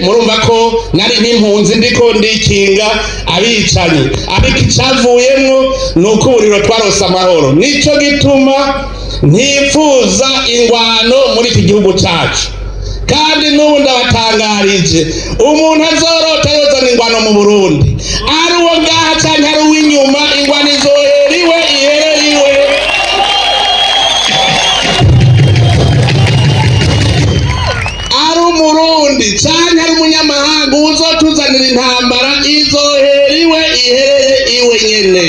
murumva ko nari n'impunzi ndiko ndikinga abicanyi ariko icavuyemwo nuko uburiro twarose amahoro. Nico gituma ntifuza ingwano muri iki gihugu cacu, kandi n'ubu ndabatangarije umuntu azorota yozana ingwano mu Burundi ari uwo ngaha canke ari uw'inyuma, ingwano izohera iwe ihere iwe. Ari umurundi canke ari umunyamahanga uzotuzanira intambara izohera iwe ihereye iwe nyene.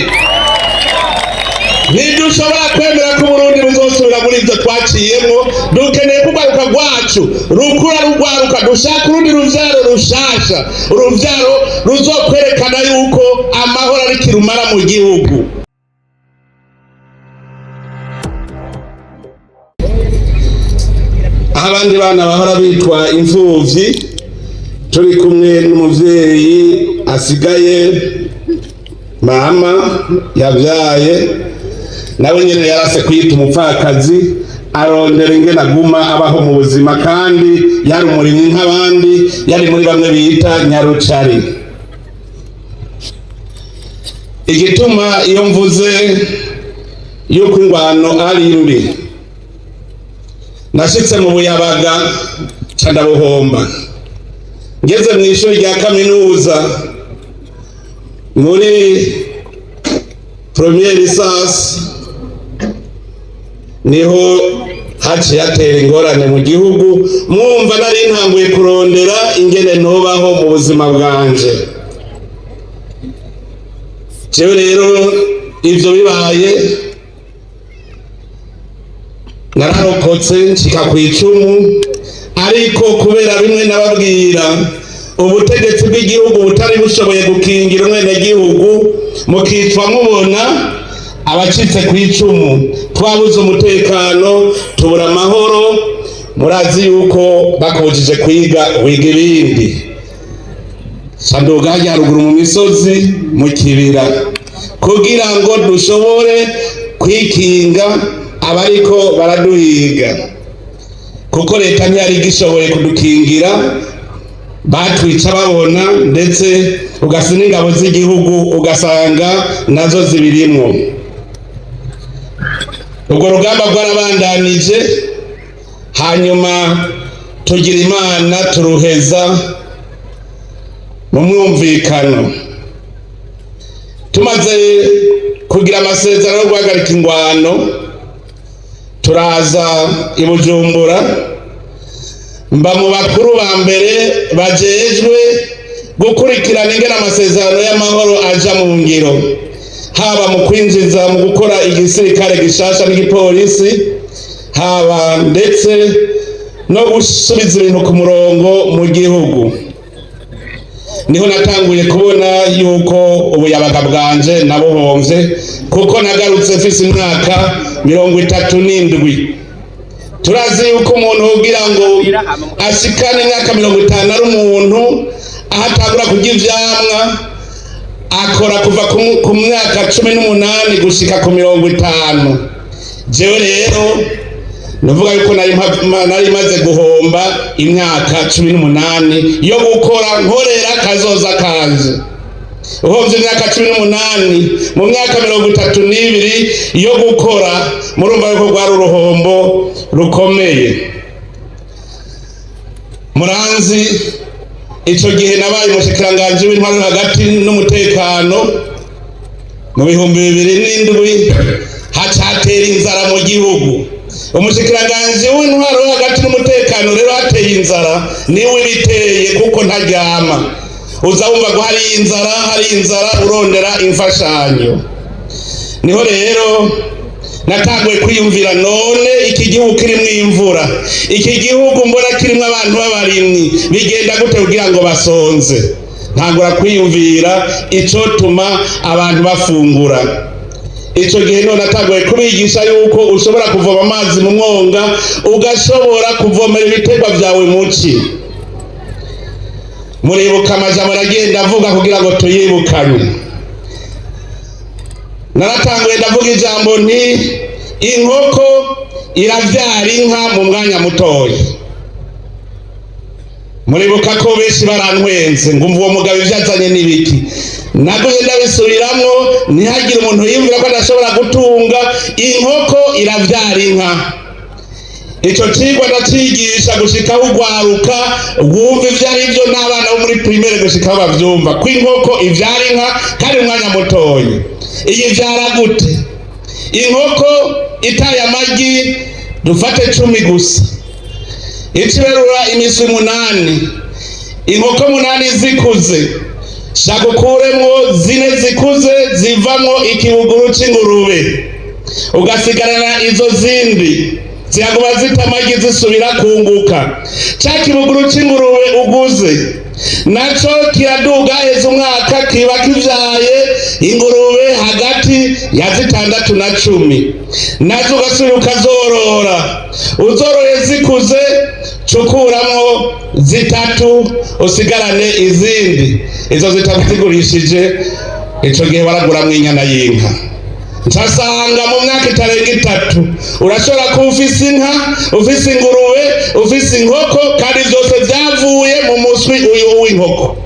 Ntidushobora kwemera ko Burundi buzosubira muri ivyo twaciyemwo. Dukeneye kugaruka rwacu rukura rugwaruka, dushaka urundi ruvyaro rushasha, uruvyaro ruzokwerekana yuko amahoro ari kirumara mu gihugu. Abandi bana bahora bitwa imfuvyi, turi kumwe n'umuvyeyi asigaye mama yavyaye, nawe nyene yarase kwita umupfakazi, arondera ingene aguma abaho mu buzima, kandi yari umurimyi nk'abandi, yari muri bamwe bita nyarucari. Igituma iyo mvuze yuko ingwano ari mbi, nashitse mu Buyabaga ca Ndabuhomba, ngeze mw'ishuri rya kaminuza muri première licence, niho haciye hatera ingorane mu gihugu. Mwumva nari ntanguye kurondera ingene nobaho mu buzima bwanje. Jewe rero ivyo bibaye nararokotse nshika kw'icumu, ariko kubera bimwe nababwira, ubutegetsi bw'igihugu butari bushoboye gukingira umwenegihugu, mukicwa mubona abacitse kw'icumu, twabuze umutekano, tubura amahoro. Murazi yuko bakubujije kwiga wiga ibindi. Sanduga hajya haruguru mu misozi mu kibira, kugira ngo dushobore kwikinga abariko baraduhiga, kuko leta ntiyari gishoboye kudukingira, batwica babona, ndetse ugasa n'ingabo z'igihugu ugasanga nazo zibirimwo. Ubwo rugamba rwarabandanije, hanyuma tugira Imana turuheza mu mwumvikano. Tumaze kugira amasezerano yo guhagarika ingwano, turaza i Bujumbura, mba mu bakuru ba mbere bajejwe gukurikirana ingene amasezerano y'amahoro aja mu ngiro, haba mu kwinjiza mu gukora igisirikare gishasha n'igipolisi, haba ndetse no gusubiza ibintu ku murongo mu gihugu. Niho natanguye kubona yuko Ubuyabaga bwanje nabuhomvye, kuko nagarutse mfise imyaka 37. Turazi yuko umuntu kugira ngo ashikane imyaka 50 ari umuntu ahatangura kurya ivyamwa, akora kuva ku myaka 18 gushika ku 50. Jewe rero nuvuga yuko nari maze guhomba imyaka 18 yo gukora nkorera kazoza kanje. Uhomvye imyaka 18 mu myaka 32 yo gukora, murumva yuko rwari uruhombo rukomeye. Muranzi ico gihe nabaye umushikiranganji w'intwaro hagati n'umutekano mu 2007, hacatera inzara mu gihugu. Umushikiranganji w'intwaro hagati n'umutekano rero hateye inzara, niwe biteye kuko ntaryama. Uza wumva ko hari inzara urondera imfashanyo. Niho rero natanguye kwiyumvira, none iki gihugu kirimwo imvura, iki gihugu mbona kirimwo abantu b'abarimyi, bigenda gute kugira ngo basonze? Ntangura kwiyumvira icotuma abantu bafungura. Ico gihe none natanguye kubigisha yuko ushobora kuvoma amazi mu mwonga, ugashobora kuvomera ibiterwa vyawe muci. Muribuka amajambo aragenda avuga kugira ngo tuyibukanye. Naratanguye ndavuga ijambo nti inkoko iravyara inka mu mwanya mutoya. muribuka ko benshi barantwenze ngumva uwo mugabo ivyazanye n'ibiki, naguye ndabisubiramwo ntihagire umuntu yiyumvira ko adashobora gutunga. Inkoko iravyara inka. Ico cigwa ndacigisha gushika ugwaruka wumva ivyo ari vyo n'abana bo muri primaire gushika bavyumva ko inkoko ivyara inka kandi umwanya mutoyi. Iyi vyara gute? Inkoko itaye amagi dufate 10 gusa, iciberura imisi 8, inkoko 8 zikuze shaka ukuremwo 4 zikuze zivamwo ikibuguru c'ingurube, ugasigarana izo zindi ziyaguma zita amagi zisubira kunguka. Ca kibuguru c'ingurube uguze naco kiraduga heza umwaka kiba kivyaye ingurube hagati ya 6 na 10, nazo ugasubira ukazorora. Uzoroye zikuze cukuramwo 3 usigarane izindi, izo 3 zigurishije ico gihe waraguramwo inyana y'inka. Nsasanga mu myaka itarenga 3 urashobora kuba ufise inka, ufise ingurube, ufise inkoko kandi vyose vyavuye mu muswi uyu w'inkoko.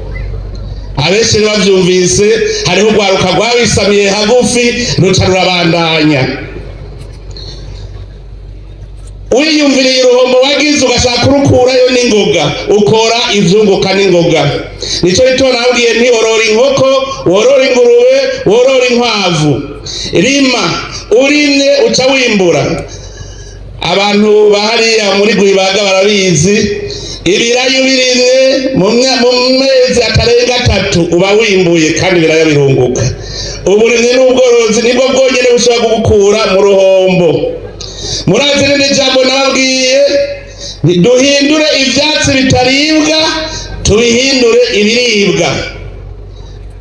Abenshi bavyumvise hariho ugwaruka rwabisamiye hagufi ruca rurabandanya. Wiyumviriye uruhombo wagize ugashaka kurukurayo n'ingoga, ukora ivyunguka n'ingoga. Nico gituma nabwiye nti worora inkoko, worora ingurube, worora inkwavu. Rima urimye uca wimbura. Abantu bahariya muri Gwibaga barabizi, ibirayi birimye mu mezi atarenga 3 uba wimbuye kandi ibirayi birunguka. Uburimyi n'ubworozi nibwo bwonyene bushobora gukura mu ruhombo. Murazi n'ijambo nababwiye, duhindure ivyatsi bitaribwa tubihindure ibiribwa.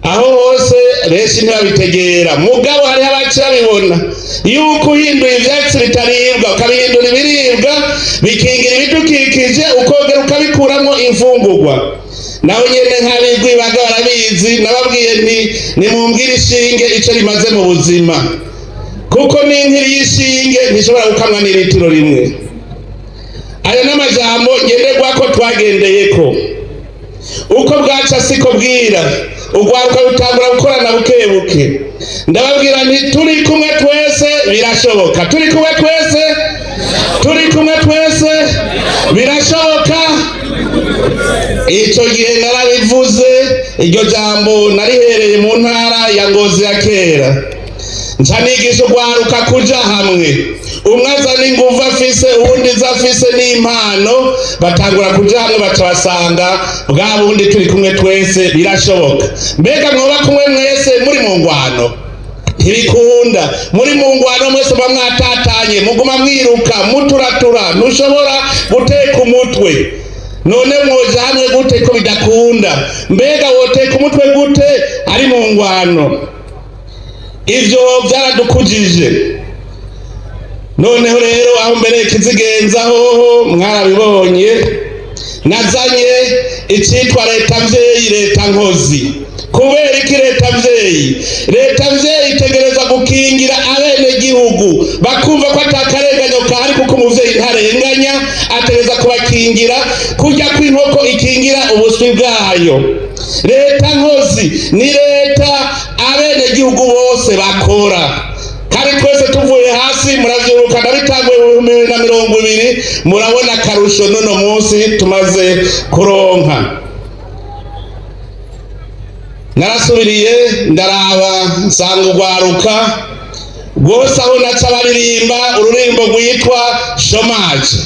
Aho hose benshi ntibabitegera, mugabo hariho abaca babibona yuko uhinduye ivyatsi bitaribwa ukabihindura ibiribwa bikingira ibidukikije, ukongera ukabikuramwo imfungurwa. Nawe nyene nk'abigwibaga barabizi, nababwiye nti nimumbwire ishinge ico rimaze mu buzima, kuko n'inkiri y'ishinge ntishobora gukamwa n'ilitiro rimwe. Ayo n'amajambo ngenderwako twagendeyeko. Uko bwaca siko bwira, ugwaruka rutangura gukorana bukebuke. Ndababwira nti turi kumwe twese birashoboka, turi kumwe twese, turi kumwe twese birashoboka. Ico gihe narabivuze, iryo jambo narihereye mu ntara ya Ngozi ya kera. Nca nigisha ugwaruka kuja hamwe, umwe azana inguvu afise uwundi zafise n'impano, batangura kuja hamwe baca basanga bwa bundi turi kumwe twese birashoboka. Mbega mwoba kumwe mwese muri mu ngwano? Ntibikunda. Muri mu ngwano mwese bamwatatanye muguma mwiruka muturatura, ntushobora guteka umutwe. None mwoja hamwe gute ko bidakunda? Mbega woteka umutwe gute ari mu ngwano? Ivyo vyaradukujije. Noneho rero aho mbere ikizigenzaho mwarabibonye, nazanye icitwa leta mvyeyi leta nkozi. Kubera iki leta mvyeyi? Leta mvyeyi itegereza gukingira abene gihugu bakumva ko atakarenganyo kahari, kuko umuvyeyi ntarenganya, ategereza kubakingira kurya kw'inkoko ikingira ubuswi bwayo. Leta nkozi ni leta abene gihugu bose bakora, kandi twese tuvuye hasi muravyiruka ndabitanguye mu 2020 murabona akarusho nono munsi tumaze kuronka. Narasubiriye ndaraba nsanga ugwaruka rwose aho naca baririmba ururimbo rwitwa chômage.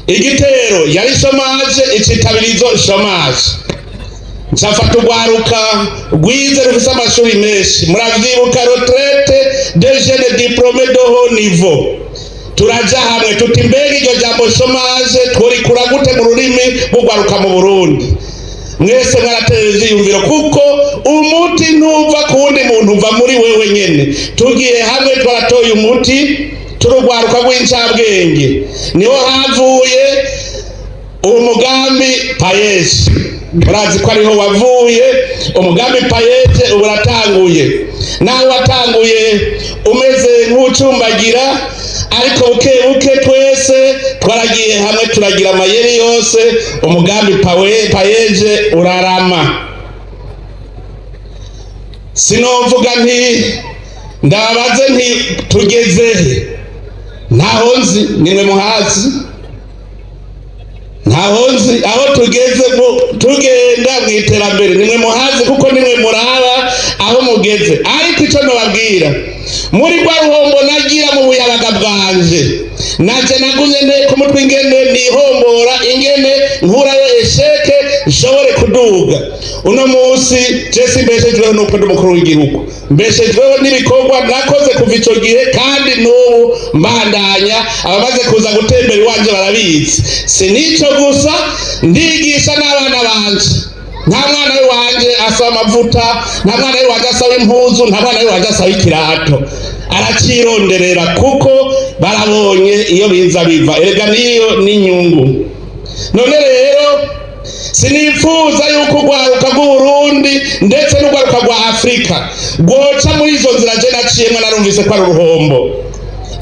Igitero yari chômage, icitabirizo chômage. Ncafata ugwaruka rwize rufise amashuri menshi, muravyibuka retraite des jeunes diplômés de haut niveau. Turaja hamwe tuti mbega iryo jambo chômage tworikura gute mu rurimi rw'ugwaruka mu Burundi? Mwese mwaratereza iyumviro, kuko umuti ntuva ku wundi muntu uva muri wewe nyene. Tugiye hamwe twaratoye umuti, turugwaruka rw'incabwenge, niho havuye umugambi payeje. Murazi ko ariho wavuye umugambi payeje ubu uratanguye. Nawe watanguye umeze nk'ucumbagira, ariko buke buke twese twaragiye hamwe turagira amayeri yose, umugambi payeje urarama. Sinovuga nti ndababaze nti tugezehe, ntaho nzi, nimwe muhazi. Ntaho nzi aho tugeze, tugenda mu iterambere nimwe muhazi, kuko nimwe muraba aho mugeze. Ariko icyo nababwira, muri rwa ruhombo nagira mu buyabaga bwanje, naje nagumye nteko umutwe ingene nihombora, ingene nkurayo esheke nshobore kuduga. Uno munsi jesi mbeshejweho nuko ndi umukuru w'igihugu, mbeshejweho n'ibikorwa nakoze kuva ico gihe, kandi n'ubu mbandanya. Abamaze kuza gutembera iwanje barabizi. Sinico gusa, ndigisha n'abana banje. Nta mwana wanje asaba amavuta, nta mwana wanje asaba impuzu, nta mwana wanje asaba ikirato. Aracironderera kuko barabonye iyo biza biva. Erega niyo n'inyungu. None rero sinifuza yuko urwaruka rw'Uburundi ndetse n'urwaruka rwa Afrika rwoca muri izo nzira je naciyemwo, narumvise ko ari uruhombo.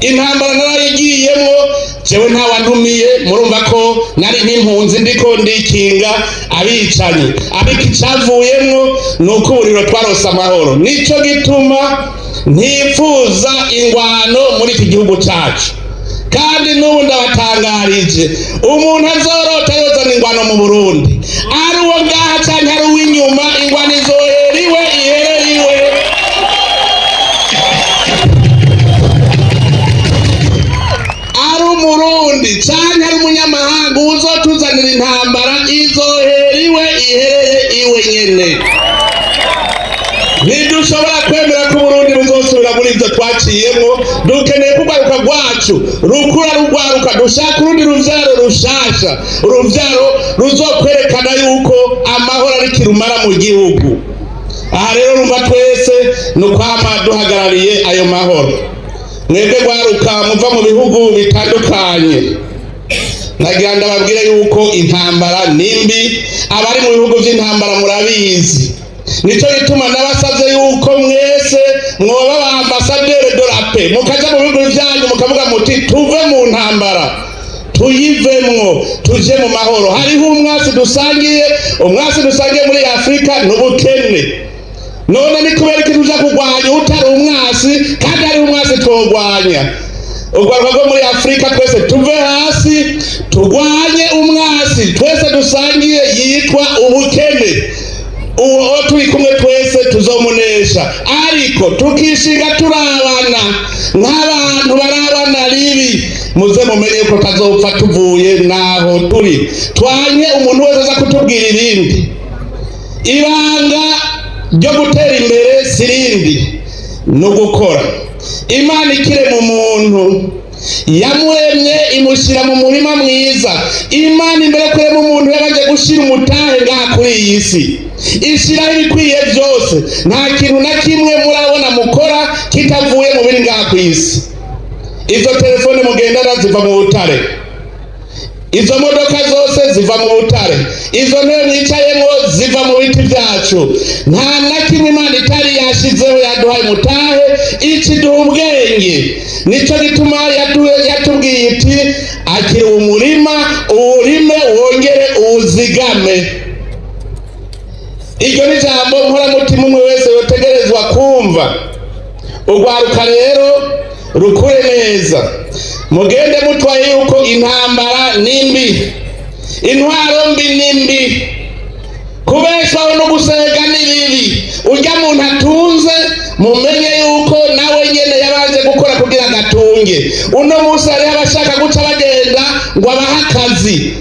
Intambara narayigiyemwo, jewe ntawantumiye, murumva ko nari nk'impunzi ndiko ndikinga abicanyi. Ariko icavuyemwo nuko uburiro twarose amahoro. Nico gituma ntifuza ingwano muri iki gihugu cacu. Kandi n'ubu ndabatangarije, umuntu azorota yozana ingwano mu Burundi, ari uwo ngaha canke ari uw'inyuma, ingwano izohera iwe, ihere iwe. Ari umurundi canke ari umunyamahanga uzotuzanira intambara, izohera iwe, ihereye iwe nyene. Ntidushobora kwemera ko Uburundi buzosubira muri ivyo twaciyemwo. Dukeneye ko urwaruka rwacu rukura rugwaruka, dushaka urundi ruvyaro rushasha, uruvyaro ruzokwerekana yuko amahoro ari kirumara mu gihugu. Aha rero rumva twese nukwama duhagarariye ayo mahoro. Mwebwe rwaruka muva mu bihugu bitandukanye, nagira ndababwire yuko intambara nimbi, abari mu bihugu vy'intambara murabizi. Nico gituma nabasavye yuko mwese mwoba ba ambassadeur de la paix, mukaja mu bihugu vyanyu mukavuga muti tuve mu ntambara, tuyivemwo, tuje mu mahoro. Hariho umwasi dusangiye muri Afrika n'ubukene. None ni kubera iki tuja kurwanya utari umwasi, kandi ari umwasi twogwanya? Urwaruka rwo muri Afrika twese tuve hasi, turwanye umwasi twese dusangiye yitwa ubukene. Uwo turi kumwe twese tuzomunesha. Ariko tukishinga turabana nk'abantu barabana ribi, muze mumenye ko tazopfa tuvuye naho turi. Twanye umuntu wese aza kutubwira ibindi. Ibanga ryo gutera imbere sirindi, no gukora. Imana ikire mu muntu, yamuremye imushira mu murima mwiza. Imana imbere kurema umuntu yabanje gushira umutahe ngaha kuri iyi si, ishiraho ibikwiye byose. Nta kintu na kimwe murabona mukora kitavuye mu biri ngaha ku isi. Izo telefone mugendana ziva mu butare, izo modoka zose ziva mu butare, izo ntebe mwicayemwo ziva mu biti vyacu. Nta na kimwe Imana itari yashizeho yaduhaye mutahe, ikiduha ubwenge. Nico gituma yatubwiye iti akira umurima uwurime wongere uwuzigame. Iryo ni jambo nkoramutima umwe wese yotegerezwa kumva. Urwaruka rero rukure neza, mugende mutwaye yuko intambara nimbi, intwaro mbi nimbi, kubeshaho no gusega nibibi. Urya muntu atunze mumenye yuko nawe nyene yabanje gukora kugira gatunge. Uno munsi hari abashaka guca bagenda ngo abaha akazi,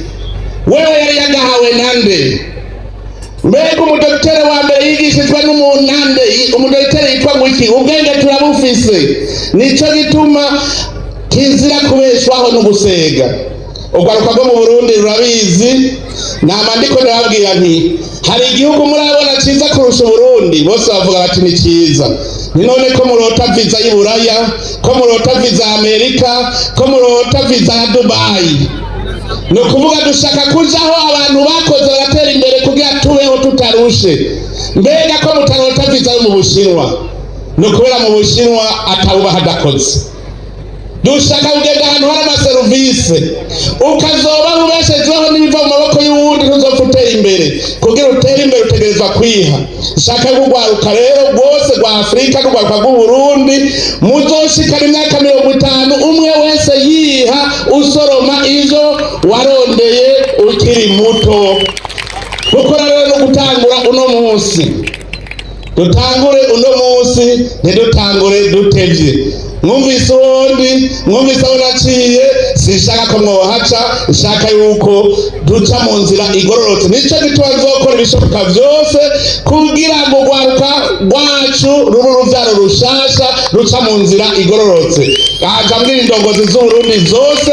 wewe yari yagahawe nande? Mbega umudokiteri wa mbere yigishijwe n'umunande, umudokiteri yitwa ngwiki? Ubwenge turabufise. Nico gituma kizira kubeshwaho no gusega. Urwaruka rwo mu Burundi rurabizi. Nama ndiko ndababwira nti hari igihugu murabona ciza kurusha Burundi, bose bavuga bati ni ciza. Ni none ko murota visa y'Iburaya, ko murota visa Amerika, ko murota visa ya Dubai. ni ukuvuga dushaka kujaho abantu bakoze baratera imbere kugira tubeho tutarushe. Mbega ko mutarota viza yo mu Bushinwa? Ni ukubera mu Bushinwa atawuba hadakoze. Dushaka kugenda ahantu hari amaserivise, ukazoba ubeshejweho n'ibiva mu maboko y'uwundi, ntuzopfa utera imbere. Kugira utere imbere utegerezwa kwiha. Shaka kugwaruka rero rwose rwa Afurika n'urwaruka rw'Uburundi, muzoshikana imyaka 50 umwe wese yiha usoroma ivyo warondeye ukiri muto. Gukora rero no gutangura uno munsi. Dutangure uno munsi, ntidutangure dutevye. Mwumvise ubundi, mwumvise aho naciye, sinshaka ko mwohaca, nshaka yuko duca mu nzira igororotse. Nico gituma nzokora ibishoboka vyose kugira ngo urwaruka rwacu rube uruvyaro rushasha ruca mu nzira igororotse. Aja mbwira indongozi z'Uburundi zose,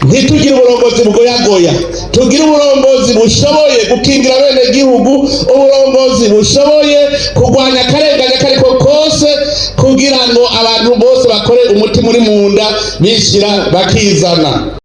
ntitugire uburongozi bugoyagoya, tugire uburongozi bushoboye gukingira bene gihugu, uburongozi bushoboye kurwanya akarenganya kariko kose, kugira ngo abantu bose bakore umuti muri munda bishira bakizana.